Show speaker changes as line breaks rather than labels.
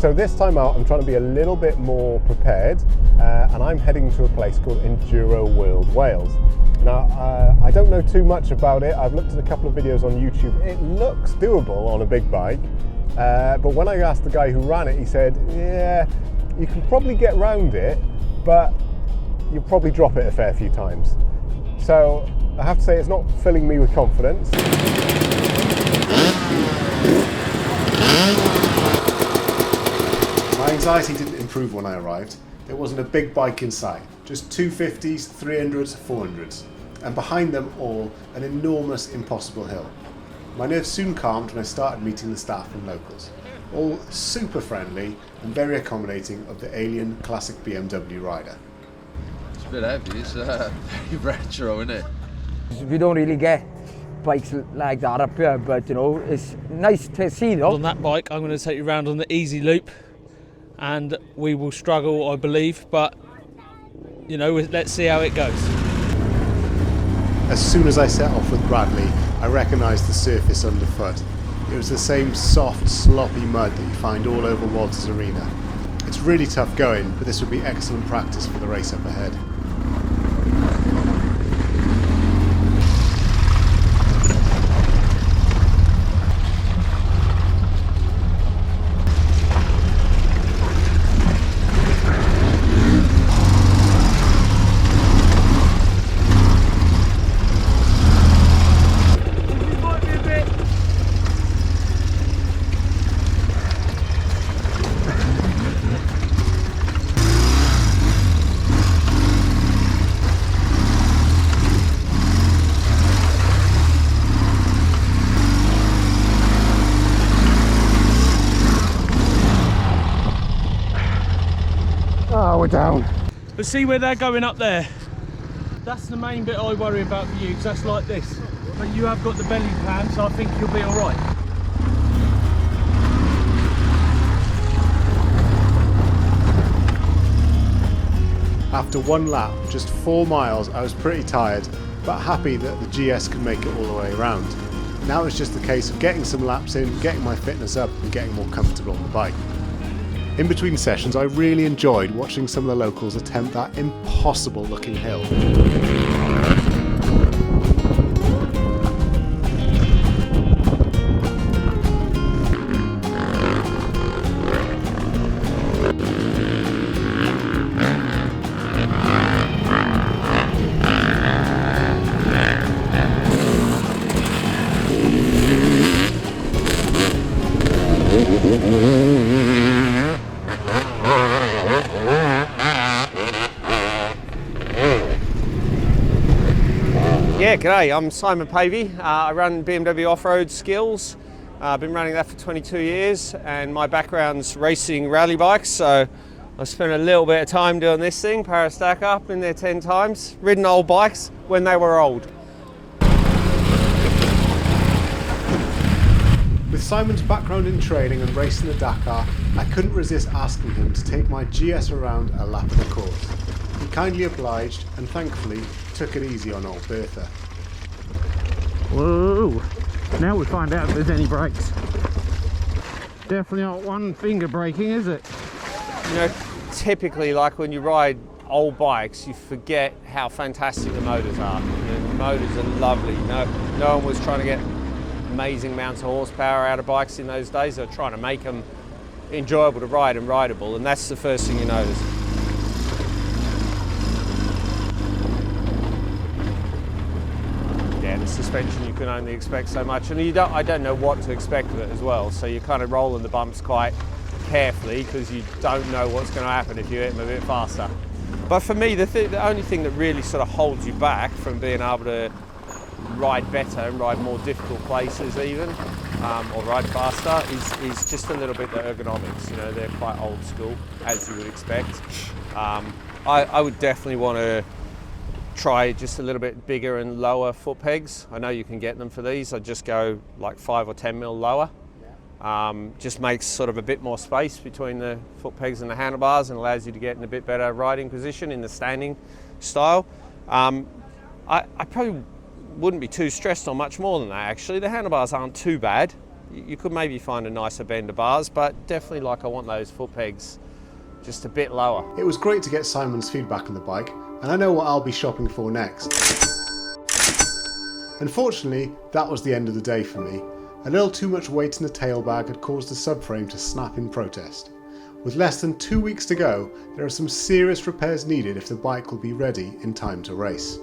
So this time out I'm trying to be a little bit more prepared and I'm heading to a place called Enduro World, Wales. Now I don't know too much about it. I've looked at a couple of videos on YouTube. It looks doable on a big bike, but when I asked the guy who ran it, he said, yeah, you can probably get round it, but you'll probably drop it a fair few times. So I have to say it's not filling me with confidence. My anxiety didn't improve when I arrived. There wasn't a big bike in sight, just 250s, 300s, 400s, and behind them all an enormous impossible hill. My nerves soon calmed when I started meeting the staff and locals, all super friendly and very accommodating of the alien classic BMW rider.
It's a bit heavy, it's very retro, isn't it?
We don't really get bikes like that up here, but you know, it's nice to see though.
On that bike I'm going to take you around on the easy loop, and we will struggle, I believe, but you know, let's see how it goes.
As soon as I set off with Bradley, I recognised the surface underfoot. It was the same soft, sloppy mud that you find all over Walters Arena. It's really tough going, but this would be excellent practice for the race up ahead. Oh, we're down.
But see where they're going up there? That's the main bit I worry about for you, because that's like this. But you have got the belly pan, so I think you'll be all right.
After one lap, just 4 miles, I was pretty tired, but happy that the GS could make it all the way around. Now it's just a case of getting some laps in, getting my fitness up and getting more comfortable on the bike. In between sessions, I really enjoyed watching some of the locals attempt that impossible looking hill.
Yeah, g'day, I'm Simon Pavey. I run BMW Off-Road Skills. I've been running that for 22 years and my background's racing rally bikes, so I spent a little bit of time doing this thing, Para Stack Up, been there 10 times, ridden old bikes when they were old.
With Simon's background in training and racing the Dakar, I couldn't resist asking him to take my GS around a lap of the course. He kindly obliged and thankfully took it easy on old Bertha.
Whoa! Now we find out if there's any brakes. Definitely not one finger braking, is it?
You know, typically, like when you ride old bikes, you forget how fantastic the motors are. You know, the motors are lovely. No one was trying to get amazing amounts of horsepower out of bikes in those days. They were trying to make them enjoyable to ride and rideable, and that's the first thing you notice. Yeah, the suspension, you can only expect so much, and I don't know what to expect of it as well, so you're kind of rolling the bumps quite carefully because you don't know what's going to happen if you hit them a bit faster. But for me, the only thing that really sort of holds you back from being able to ride better and ride more difficult places even, or ride faster, is just a little bit the ergonomics. You know, they're quite old school, as you would expect. I would definitely want to try just a little bit bigger and lower foot pegs. I know you can get them for these. I'd just go like 5 or 10 mil lower. Just makes sort of a bit more space between the foot pegs and the handlebars and allows you to get in a bit better riding position in the standing style. I probably wouldn't be too stressed on much more than that actually. The handlebars aren't too bad. You could maybe find a nicer bend of bars, but definitely like I want those foot pegs just a bit lower.
It was great to get Simon's feedback on the bike, and I know what I'll be shopping for next. Unfortunately, that was the end of the day for me. A little too much weight in the tailbag had caused the subframe to snap in protest. With less than 2 weeks to go, there are some serious repairs needed if the bike will be ready in time to race.